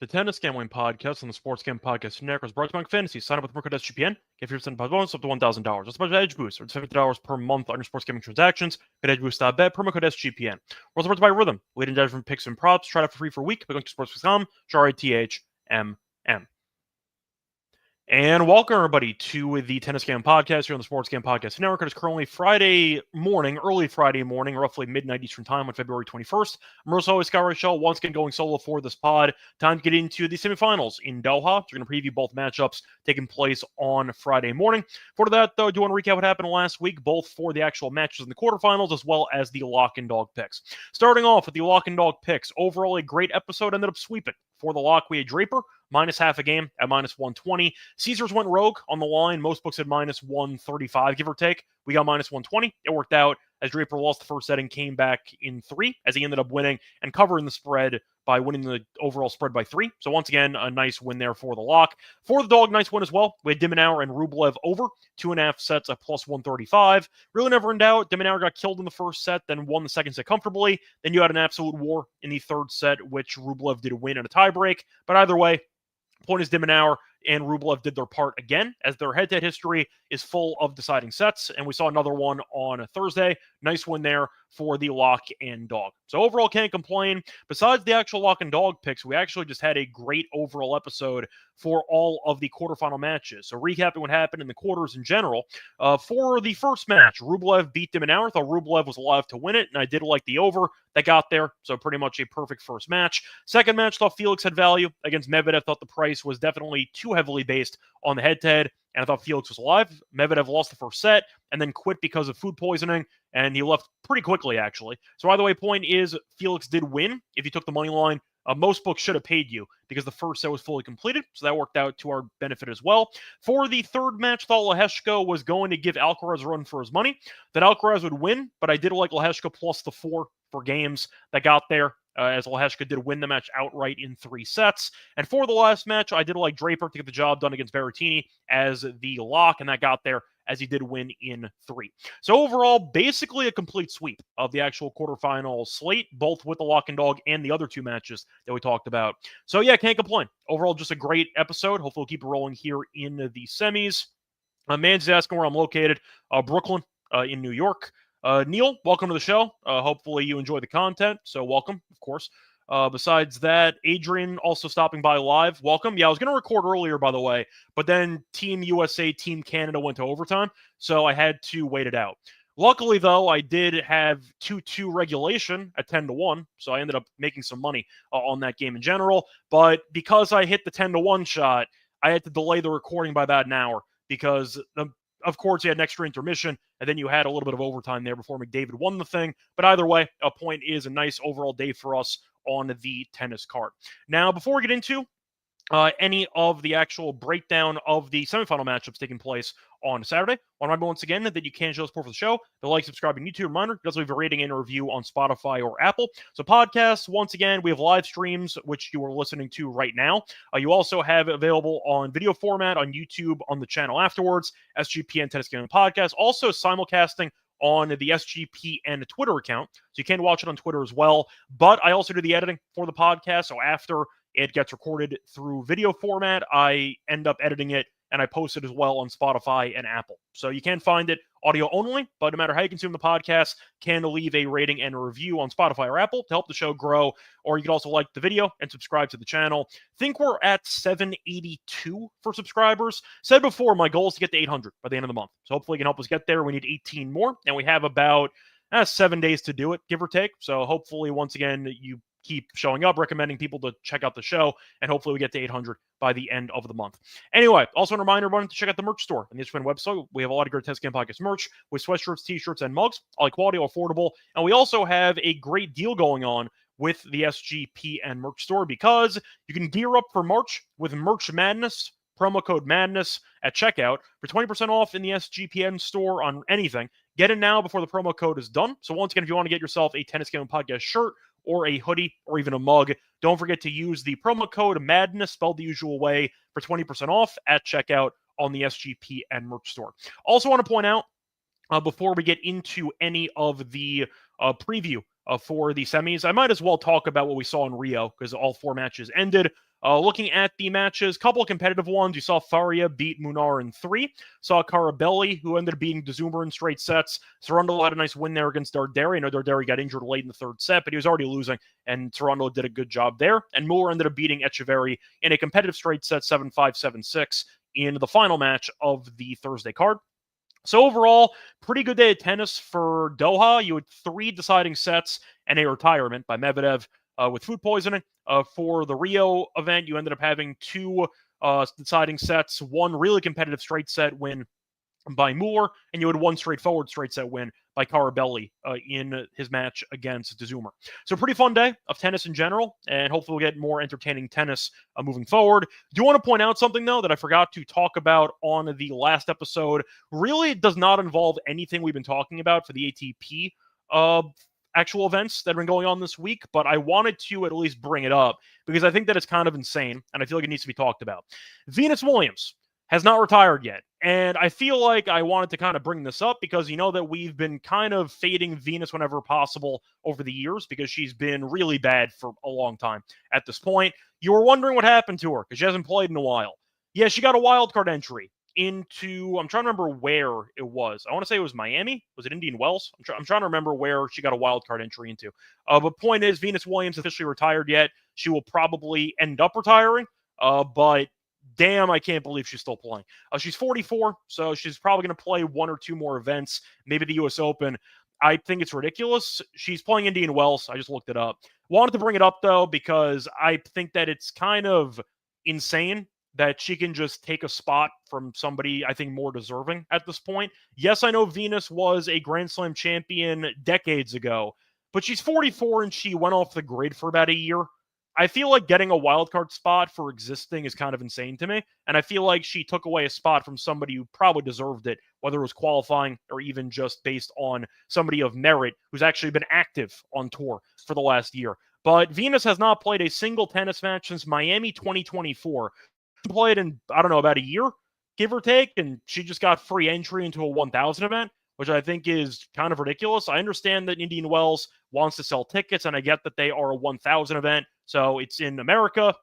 Tennis Gambling Podcast on the Sports Gambling Podcast Network is brought to you by Fantasy. Sign up with Mercado SGPN. Get 50% bonus up to $1,000. That's about Edge Boost, or it's $50 per month on your sports gaming transactions. Go to edgeboost.bet, promo code SGPN. We're also brought to you by Rhythm. Leading data from picks and props. Try it out for free for a week by going to sports.com. RITHMM. And welcome, everybody, to the Tennis Gambling Podcast here on the Sports Gambling Podcast Network. It is currently Friday morning, early Friday morning, roughly midnight Eastern Time on February 21st. I'm as always, Scott Reichel, once again going solo for this pod. Time to get into the semifinals in Doha. We're going to preview both matchups taking place on Friday morning. For that, though, I do want to recap what happened last week, both for the actual matches in the quarterfinals as well as the lock and dog picks. Starting off with the lock and dog picks, overall a great episode, ended up sweeping. For the lock, we had Draper, minus half a game at minus 120. Caesars went rogue on the line. Most books had minus 135, give or take. We got minus 120. It worked out as Draper lost the first set and came back in 3, as he ended up winning and covering the spread by winning the overall spread by 3. So once again, a nice win there for the lock. For the dog, nice win as well. We had Dimenauer and Rublev over 2.5 sets at plus 135. Really never in doubt. Dimenauer got killed in the first set, then won the second set comfortably. Then you had an absolute war in the third set, which Rublev did win in a tiebreak. But either way, point is Dimenauer and Rublev did their part again, as their head-to-head history is full of deciding sets, and we saw another one on a Thursday. Nice win there for the lock and dog. So overall, can't complain. Besides the actual lock and dog picks, we actually just had a great overall episode for all of the quarterfinal matches. So recapping what happened in the quarters in general, for the first match, Rublev beat Dimenauer. Thought Rublev was alive to win it, and I did like the over that got there, so pretty much a perfect first match. Second match, thought Felix had value against Medvedev. Thought the price was definitely too heavily based on the head-to-head, and I thought Felix was alive. Medvedev lost the first set and then quit because of food poisoning, and he left pretty quickly, actually. So either way, point is Felix did win if you took the money line. Most books should have paid you because the first set was fully completed, so that worked out to our benefit as well. For the third match, thought Leheshko was going to give Alcaraz a run for his money, that Alcaraz would win, but I did like Leheshko plus the 4 for games that got there. As Leheshko did win the match outright in 3 sets. And for the last match, I did like Draper to get the job done against Berrettini as the lock, and that got there as he did win in 3. So overall, basically a complete sweep of the actual quarterfinal slate, both with the lock and dog and the other 2 matches that we talked about. So yeah, can't complain. Overall, just a great episode. Hopefully we'll keep it rolling here in the semis. Man's asking where I'm located. Brooklyn in New York. Neil, welcome to the show. Hopefully you enjoy the content, so welcome, of course. Besides that, Adrian also stopping by live. Welcome. Yeah, I was going to record earlier, by the way, but then Team USA, Team Canada went to overtime, so I had to wait it out. Luckily, though, I did have 2-2 regulation at 10-1, so I ended up making some money on that game in general. But because I hit the 10-1 shot, I had to delay the recording by about an hour because of course, you had an extra intermission, and then you had a little bit of overtime there before McDavid won the thing. But either way, a point is a nice overall day for us on the tennis card. Now, before we get into any of the actual breakdown of the semifinal matchups taking place on Saturday, I want to remind once again that you can show support for the show. The like, subscribe, and YouTube reminder. You also leave a rating and a review on Spotify or Apple. So podcasts, once again, we have live streams, which you are listening to right now. You also have available on video format on YouTube on the channel afterwards, SGPN Tennis Gaming Podcast. Also simulcasting on the SGPN Twitter account. So you can watch it on Twitter as well. But I also do the editing for the podcast. So after it gets recorded through video format, I end up editing it and I post it as well on Spotify and Apple. So you can find it audio only, but no matter how you consume the podcast, can leave a rating and a review on Spotify or Apple to help the show grow, or you can also like the video and subscribe to the channel. I think we're at 782 for subscribers. Said before, my goal is to get to 800 by the end of the month. So hopefully you can help us get there. We need 18 more, and we have about 7 days to do it, give or take. So hopefully, once again, you keep showing up, recommending people to check out the show, and hopefully we get to 800 by the end of the month. Anyway, also a reminder, everyone, to check out the merch store on the SGPN website. We have a lot of great Tennis Game Podcast merch with sweatshirts, t-shirts, and mugs, all high quality, all affordable, and we also have a great deal going on with the SGPN merch store because you can gear up for March with Merch Madness, promo code MADNESS at checkout for 20% off in the SGPN store on anything. Get it now before the promo code is done. So once again, if you want to get yourself a Tennis Gaming Podcast shirt or a hoodie or even a mug, don't forget to use the promo code MADNESS, spelled the usual way, for 20% off at checkout on the SGPN merch store. Also want to point out, before we get into any of the preview for the semis, I might as well talk about what we saw in Rio because all 4 matches ended. Looking at the matches, couple of competitive ones. You saw Faria beat Munar in 3. Saw Carabelli, who ended up beating DeZumer in straight sets. Sarundel had a nice win there against Darderi. I know Darderi got injured late in the third set, but he was already losing, and Sarundel did a good job there. And Muller ended up beating Echeverry in a competitive straight set, 7-5, 7-6, in the final match of the Thursday card. So overall, pretty good day of tennis for Doha. You had 3 deciding sets and a retirement by Medvedev with food poisoning. For the Rio event, you ended up having 2 deciding sets, 1 really competitive straight set win by Moore, and you had 1 straightforward straight set win by Carabelli in his match against DeZumer. So pretty fun day of tennis in general, and hopefully we'll get more entertaining tennis moving forward. Do want to point out something, though, that I forgot to talk about on the last episode. Really, it does not involve anything we've been talking about for the ATP actual events that have been going on this week, but I wanted to at least bring it up because I think that it's kind of insane, and I feel like it needs to be talked about. Venus Williams has not retired yet. And I feel like I wanted to kind of bring this up because you know that we've been kind of fading Venus whenever possible over the years because she's been really bad for a long time at this point. You were wondering what happened to her because she hasn't played in a while. Yeah, she got a wild card entry into, I'm trying to remember where it was. I want to say it was Miami. Was it Indian Wells? I'm trying to remember where she got a wild card entry into. But point is, Venus Williams officially retired yet. She will probably end up retiring, but damn, I can't believe she's still playing. She's 44, so she's probably going to play 1 or 2 more events, maybe the U.S. Open. I think it's ridiculous. She's playing Indian Wells. I just looked it up. Wanted to bring it up, though, because I think that it's kind of insane that she can just take a spot from somebody, I think, more deserving at this point. Yes, I know Venus was a Grand Slam champion decades ago, but she's 44 and she went off the grid for about a year. I feel like getting a wildcard spot for existing is kind of insane to me, and I feel like she took away a spot from somebody who probably deserved it, whether it was qualifying or even just based on somebody of merit who's actually been active on tour for the last year. But Venus has not played a single tennis match since Miami 2024. She played in, I don't know, about a year, give or take, and she just got free entry into a 1,000 event, which I think is kind of ridiculous. I understand that Indian Wells wants to sell tickets, and I get that they are a 1,000 event, so it's in America.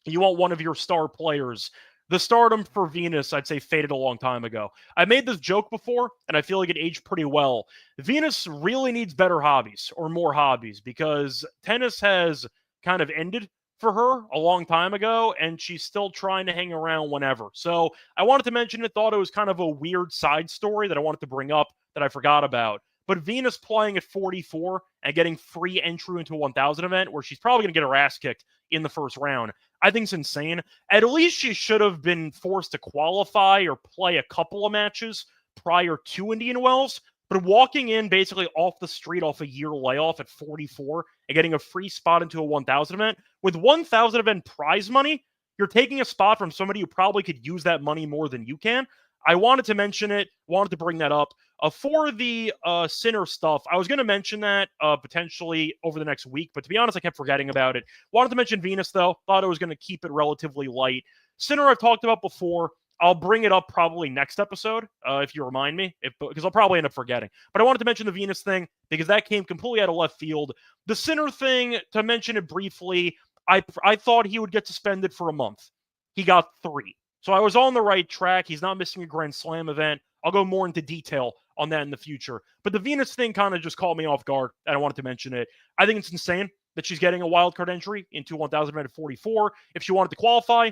You want one of your star players. The stardom for Venus, I'd say, faded a long time ago. I made this joke before, and I feel like it aged pretty well. Venus really needs better hobbies, or more hobbies, because tennis has kind of ended for her a long time ago, and she's still trying to hang around whenever. So I wanted to mention it, thought it was kind of a weird side story that I wanted to bring up that I forgot about. But Venus playing at 44 and getting free entry into a 1,000 event where she's probably going to get her ass kicked in the first round, I think it's insane. At least she should have been forced to qualify or play a couple of matches prior to Indian Wells. But walking in basically off the street, off a year layoff at 44 and getting a free spot into a 1,000 event, with 1,000 event prize money, you're taking a spot from somebody who probably could use that money more than you can. I wanted to mention it, wanted to bring that up. For the Sinner stuff, I was going to mention that potentially over the next week, but to be honest, I kept forgetting about it. Wanted to mention Venus, though. Thought I was going to keep it relatively light. Sinner I've talked about before. I'll bring it up probably next episode if you remind me, because I'll probably end up forgetting. But I wanted to mention the Venus thing because that came completely out of left field. The Sinner thing, to mention it briefly, I thought he would get suspended for a month. He got 3. So I was on the right track. He's not missing a Grand Slam event. I'll go more into detail on that in the future. But the Venus thing kind of just caught me off guard, and I wanted to mention it. I think it's insane that she's getting a wildcard entry into 1,000 event at 44. If she wanted to qualify,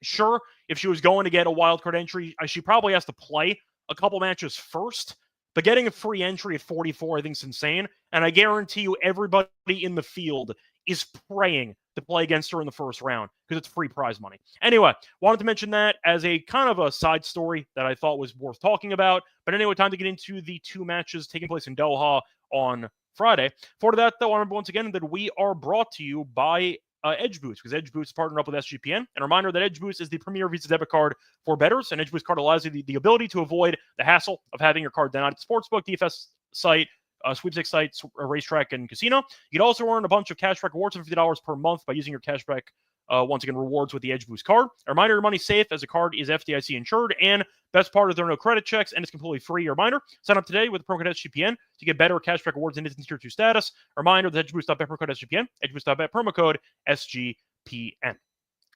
sure. If she was going to get a wildcard entry, she probably has to play a couple matches first. But getting a free entry at 44, I think is insane. And I guarantee you everybody in the field is praying to play against her in the first round because it's free prize money. Anyway, wanted to mention that as a kind of a side story that I thought was worth talking about. But anyway, time to get into the 2 matches taking place in Doha on Friday. For that, though, I remember once again that we are brought to you by Edge Boost, because Edge Boost is partnered up with SGPN. And a reminder that Edge Boost is the premier Visa debit card for bettors. And Edge Boost card allows you the ability to avoid the hassle of having your card denied at the sportsbook, DFS site, sweepstakes sites, racetrack, and casino. You can also earn a bunch of cashback rewards of $50 per month by using your cashback, once again, rewards with the Edge Boost card. A reminder, your money's safe as the card is FDIC insured, and best part is there are no credit checks, and it's completely free. A reminder, sign up today with the promo code SGPN to get better cashback rewards in instant tier 2 status. A reminder, the EdgeBoost.bet promo code SGPN, EdgeBoost.bet promo code SGPN.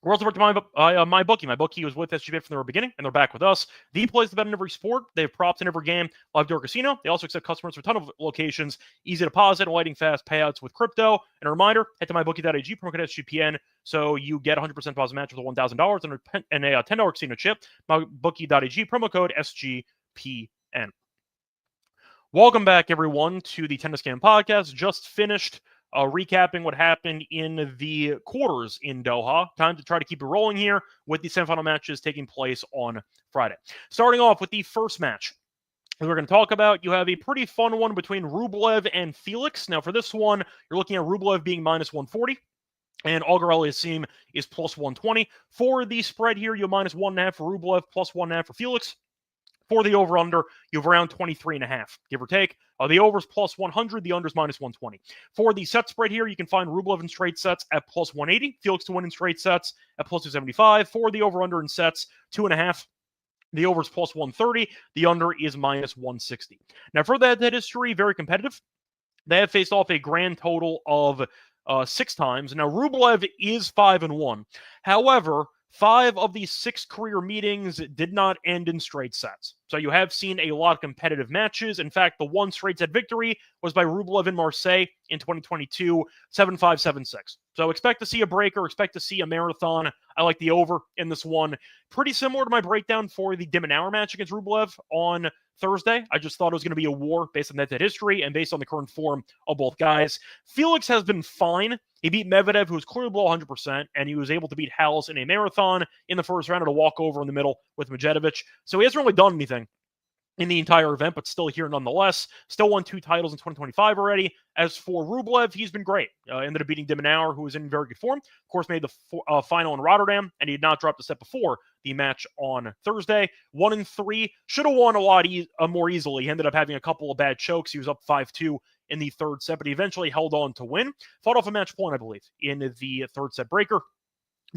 We're also brought to MyBookie. MyBookie was with SGPN from the beginning, and they're back with us. The place to bet in every sport. They have props in every game. Live door casino. They also accept customers from a ton of locations. Easy deposit and lightning fast payouts with crypto. And a reminder, head to mybookie.ag, promo code SGPN, so you get 100% deposit match with a $1,000 and a $10 casino chip. Mybookie.ag, promo code SGPN. Welcome back, everyone, to the Tennis Game Podcast. Just finished recapping what happened in the quarters in Doha. Time to try to keep it rolling here with the semifinal matches taking place on Friday. Starting off with the first match we're going to talk about, you have a pretty fun one between Rublev and Felix. Now, for this one, you're looking at Rublev being minus 140. And Auger-Aliassime is plus 120. For the spread here, you have minus 1.5 for Rublev, plus 1.5 for Felix. For the over-under, you have around 23.5, give or take. The over's plus 100, the under's minus 120. For the set spread here, you can find Rublev in straight sets at plus 180, Felix to win in straight sets at plus 275. For the over-under in sets, 2.5. The over's plus 130, the under is minus 160. Now, for that history, very competitive. They have faced off a grand total of 6 times. Now, Rublev is 5-1. However, 5 of these 6 career meetings did not end in straight sets. So you have seen a lot of competitive matches. In fact, the one straight set victory was by Rublev in Marseille in 2022, 7-5, 7-6. So expect to see a breaker, expect to see a marathon. I like the over in this one. Pretty similar to my breakdown for the Dimonauer match against Rublev on Thursday. I just thought it was going to be a war based on that history and based on the current form of both guys. Felix has been fine. He beat Medvedev, who was clearly below 100%, and he was able to beat Halys in a marathon in the first round at a walkover in the middle with Medvedev. So he hasn't really done anything in the entire event, but still here nonetheless. Still won 2 titles in 2025 already. As for Rublev, he's been great. Ended up beating Dimonauer, who was in very good form. Of course, made the final in Rotterdam, and he had not dropped a set before the match on Thursday. 1-3. Should have won a lot more easily. He ended up having a couple of bad chokes. He was up 5-2 in the third set, but he eventually held on to win. Fought off a match point, I believe, in the third set breaker.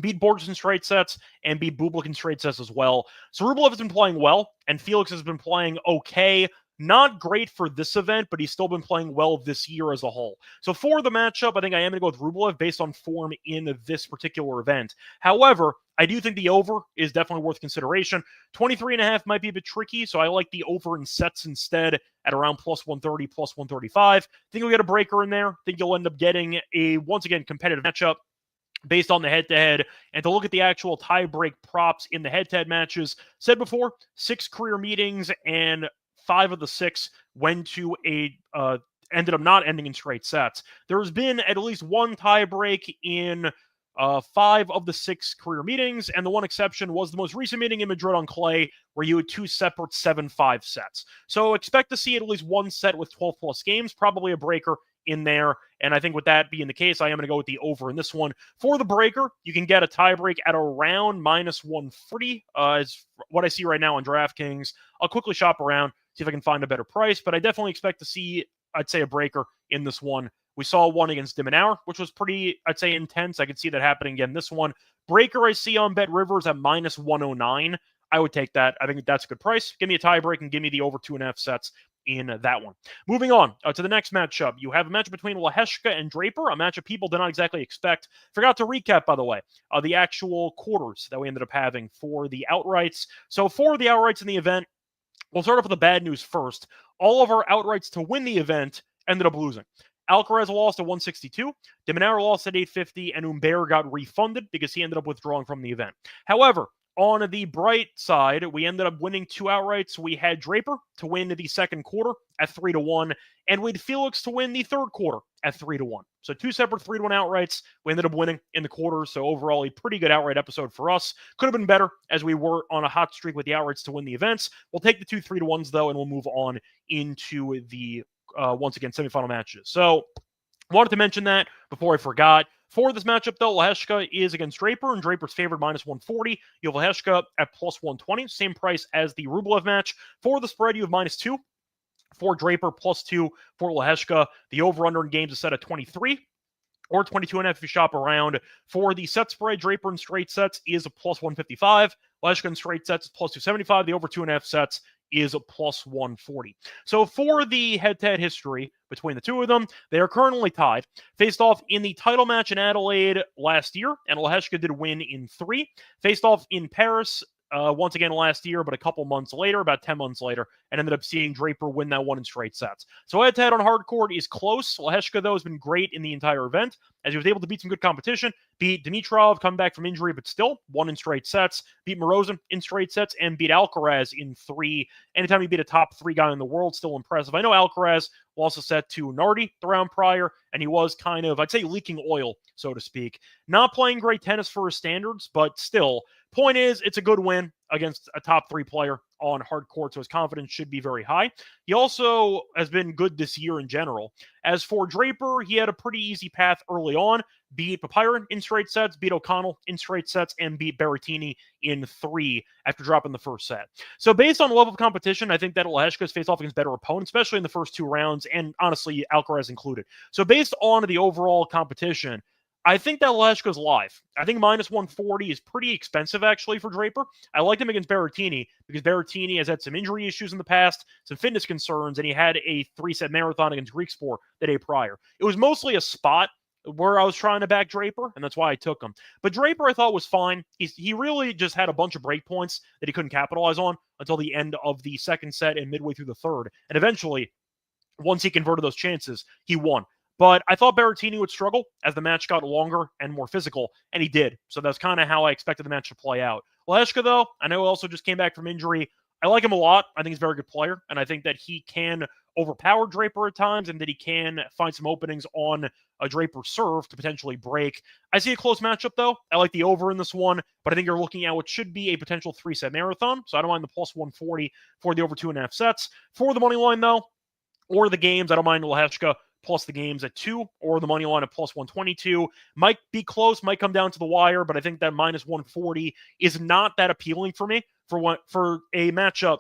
Beat Borges in straight sets and beat Bublik in straight sets as well. So Rublev has been playing well, and Felix has been playing okay. Not great for this event, but he's still been playing well this year as a whole. So for the matchup, I think I am going to go with Rublev based on form in this particular event. However, I do think the over is definitely worth consideration. 23.5 might be a bit tricky, so I like the over in sets instead at around plus 130, plus 135. Think you'll get a breaker in there. Think you'll end up getting a, once again, competitive matchup based on the head-to-head. And to look at the actual tie-break props in the head-to-head matches, said before, 6 career meetings, and 5 of the 6 went to ended up not ending in straight sets. There's been at least one tie-break in 5 of the 6 career meetings, and the one exception was the most recent meeting in Madrid on clay, where you had 2 separate 7-5 sets. So expect to see at least one set with 12-plus games, probably a breaker in there. And I think with that being the case, I am going to go with the over in this one. For the breaker, you can get a tiebreak at around minus 140, is what I see right now on DraftKings. I'll quickly shop around, see if I can find a better price, but I definitely expect to see, I'd say, a breaker in this one. We saw one against Dimonauer, which was pretty, I'd say, intense. I could see that happening again this one. Breaker I see on Bet Rivers at minus 109. I would take that. I think that's a good price. Give me a tiebreak and give me the over 2.5 sets in that one. Moving on to the next matchup. You have a match between Lehecka and Draper, a matchup people did not exactly expect. Forgot to recap, by the way, the actual quarters that we ended up having for the outrights. So for the outrights in the event, we'll start off with the bad news first. All of our outrights to win the event ended up losing. Alcaraz lost at 162, Dimonauer lost at 850, and Humbert got refunded because he ended up withdrawing from the event. However, on the bright side, we ended up winning 2 outrights. We had Draper to win the second quarter at 3-1, and we had Felix to win the third quarter at 3-1. So 2 separate 3-1 outrights. We ended up winning in the quarters. So overall, a pretty good outright episode for us. Could have been better as we were on a hot streak with the outrights to win the events. We'll take the 2 3-1s though, and we'll move on into the once again semifinal matches. So wanted to mention that before I forgot. For this matchup, though, Lehecka is against Draper, and Draper's favored minus 140. You have Lehecka at plus 120, same price as the Rublev match. For the spread, you have minus 2. For Draper, plus 2 for Lehecka. The over-under in games is set at 23. Or 22.5 if you shop around. For the set spread, Draper in straight sets is a plus 155. Lehecka in straight sets is plus 275. The over 2.5 sets is a plus 140. So for the head-to-head history between the two of them, they are currently tied. Faced off in the title match in Adelaide last year, and Lehecka did win in 3. Faced off in Paris once again last year, but a couple months later, about 10 months later, and ended up seeing Draper win that one in straight sets. So head-to-head on hard court is close. Lehecka, though, has been great in the entire event, as he was able to beat some good competition, beat Dimitrov, come back from injury, but still won in straight sets, beat Morozin in straight sets, and beat Alcaraz in 3. Anytime you beat a top 3 guy in the world, still impressive. I know Alcaraz lost a set to Nardi the round prior, and he was kind of, I'd say, leaking oil, so to speak. Not playing great tennis for his standards, but still, point is, it's a good win against a top 3 player on hard court, so his confidence should be very high. He also has been good this year in general. As for Draper, he had a pretty easy path early on. Beat Papirin in straight sets, beat O'Connell in straight sets, and beat Berrettini in 3 after dropping the first set. So based on level of competition, I think that Lehecka's faced off against better opponents, especially in the first 2 rounds, and honestly, Alcaraz included. So based on the overall competition, I think that Lehecka's live. I think minus 140 is pretty expensive, actually, for Draper. I liked him against Berrettini because Berrettini has had some injury issues in the past, some fitness concerns, and he had a 3-set marathon against Griekspoor the day prior. It was mostly a spot where I was trying to back Draper, and that's why I took him. But Draper, I thought, was fine. He really just had a bunch of break points that he couldn't capitalize on until the end of the second set and midway through the third. And eventually, once he converted those chances, he won. But I thought Berrettini would struggle as the match got longer and more physical, and he did. So that's kind of how I expected the match to play out. Lehecka, though, I know also just came back from injury. I like him a lot. I think he's a very good player, and I think that he can overpower Draper at times and that he can find some openings on a Draper serve to potentially break. I see a close matchup, though. I like the over in this one, but I think you're looking at what should be a potential 3-set marathon, so I don't mind the plus 140 for the over 2.5 sets. For the money line, though, or the games, I don't mind Lehecka plus the games at 2, or the money line at plus 122. Might be close, might come down to the wire, but I think that minus 140 is not that appealing for me for a matchup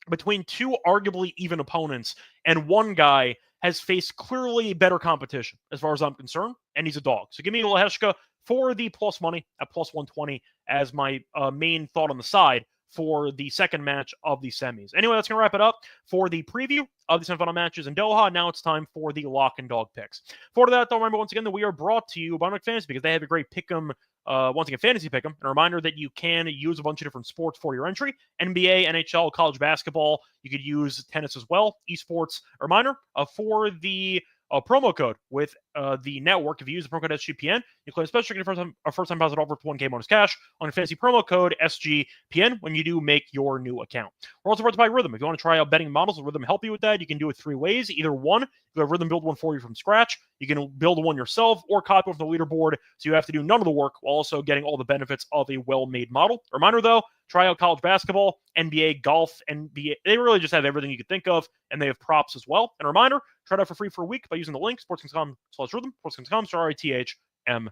between 2 arguably even opponents, and one guy has faced clearly better competition as far as I'm concerned, and he's a dog. So give me Lehecka for the plus money at plus 120 as my main thought on the side for the second match of the semis. Anyway, that's going to wrap it up for the preview of the semifinal matches in Doha. Now it's time for the lock and dog picks. For that, though, remember once again that we are brought to you by Fantasy because they have a great pick'em, once again, fantasy pick'em. And a reminder that you can use a bunch of different sports for your entry: NBA, NHL, college basketball. You could use tennis as well, esports. A reminder for the promo code with the network. If you use the promo code SGPN, you claim special get a first time deposit offer for 1K bonus cash on your fantasy promo code SGPN when you do make your new account. We're also brought to by Rhythm. If you want to try out betting models, will Rhythm help you with that? You can do it 3 ways. Either one, you have Rhythm build one for you from scratch. You can build one yourself or copy one from the leaderboard, so you have to do none of the work while also getting all the benefits of a well-made model. A reminder, though, try out college basketball, NBA, golf, NBA. They really just have everything you could think of, and they have props as well. And a reminder, try it out for free for a week by using the link, sportscom.com/rhythm, sportscom.com/RITHMM.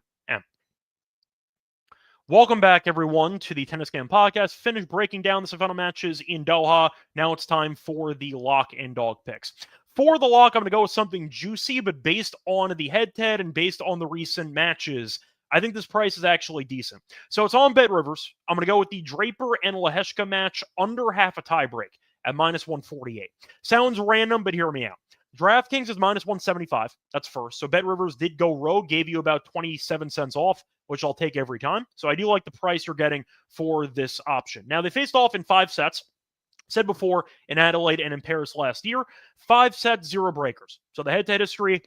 Welcome back, everyone, to the Tennis Game Podcast. Finished breaking down the semifinal matches in Doha. Now it's time for the lock and dog picks. For the lock, I'm going to go with something juicy, but based on the head-to-head and based on the recent matches, I think this price is actually decent. So it's on BetRivers. I'm going to go with the Draper and Lehecka match under half a tiebreak at minus 148. Sounds random, but hear me out. DraftKings is minus 175. That's first. So BetRivers did go rogue, gave you about 27 cents off, which I'll take every time. So I do like the price you're getting for this option. Now, they faced off in 5 sets. Said before, in Adelaide and in Paris last year, 5 sets, 0 breakers. So the head-to-head history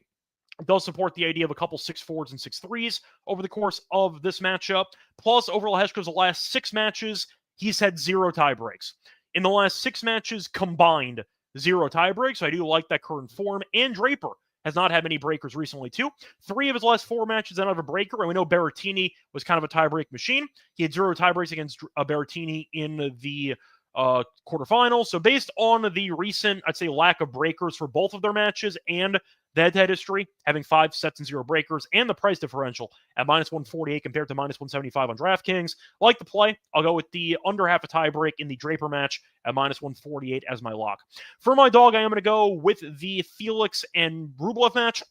does support the idea of a couple 6-4s and 6-3s over the course of this matchup. Plus, over Lehecka's last 6 matches, he's had 0 tie breaks. In the last 6 matches combined, 0 tie breaks. So I do like that current form. And Draper has not had many breakers recently, too. 3 of his last 4 matches out of a breaker. And we know Berrettini was kind of a tie-break machine. He had 0 tie breaks against Berrettini in the quarterfinals. So based on the recent, I'd say, lack of breakers for both of their matches and the head-to-head history, having 5 sets and 0 breakers, and the price differential at minus 148 compared to minus 175 on DraftKings, like the play. I'll go with the under half a tie break in the Draper match at minus 148 as my lock. For my dog, I am going to go with the Felix and Rublev match.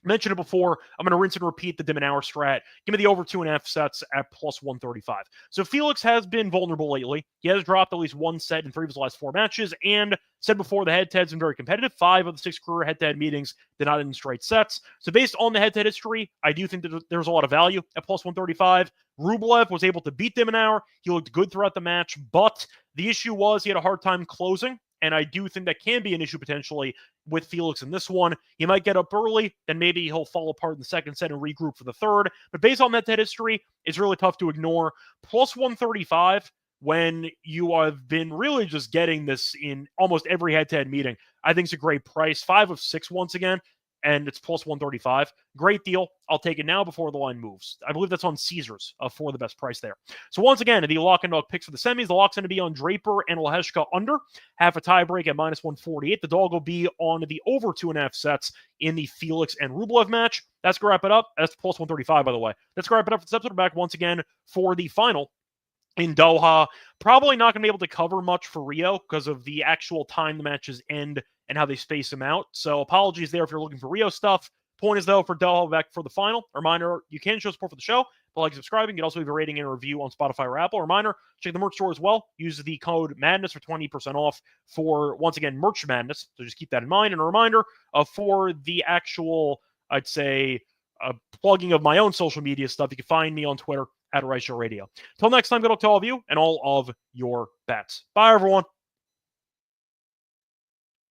Mentioned it before. I'm going to rinse and repeat the dim and hour strat. Give me the over 2.5 sets at plus 135. So Felix has been vulnerable lately. He has dropped at least one set in 3 of his last 4 matches. And said before, the head-to-head's been very competitive. 5 of the 6 career head-to-head meetings did not end in straight sets. So based on the head-to-head history, I do think that there's a lot of value at plus 135. Rublev was able to beat dim and hour. He looked good throughout the match, but the issue was he had a hard time closing. And I do think that can be an issue potentially with Felix in this one. He might get up early, then maybe he'll fall apart in the second set and regroup for the third. But based on that history, it's really tough to ignore. Plus 135 when you have been really just getting this in almost every head-to-head meeting, I think it's a great price. 5 of 6 once again, and it's plus 135. Great deal. I'll take it now before the line moves. I believe that's on Caesars for the best price there. So once again, the lock and dog picks for the semis. The lock's going to be on Draper and Leheshka under. Half a tie break at minus 148. The dog will be on the over 2.5 sets in the Felix and Rublev match. That's going to wrap it up. That's plus 135, by the way. That's going to wrap it up for this episode. We're back once again for the final in Doha. Probably not going to be able to cover much for Rio because of the actual time the matches end and how they space them out. So apologies there if you're looking for Rio stuff. Point is, though, for Doha, back for the final. Reminder, you can show support for the show by like subscribing. You can also leave a rating and a review on Spotify or Apple. Reminder, check the merch store as well. Use the code MADNESS for 20% off for, once again, Merch Madness. So just keep that in mind. And a reminder, for the actual, I'd say, plugging of my own social media stuff, you can find me on Twitter at Reichel Radio. Till next time, good luck to all of you and all of your bets. Bye, everyone.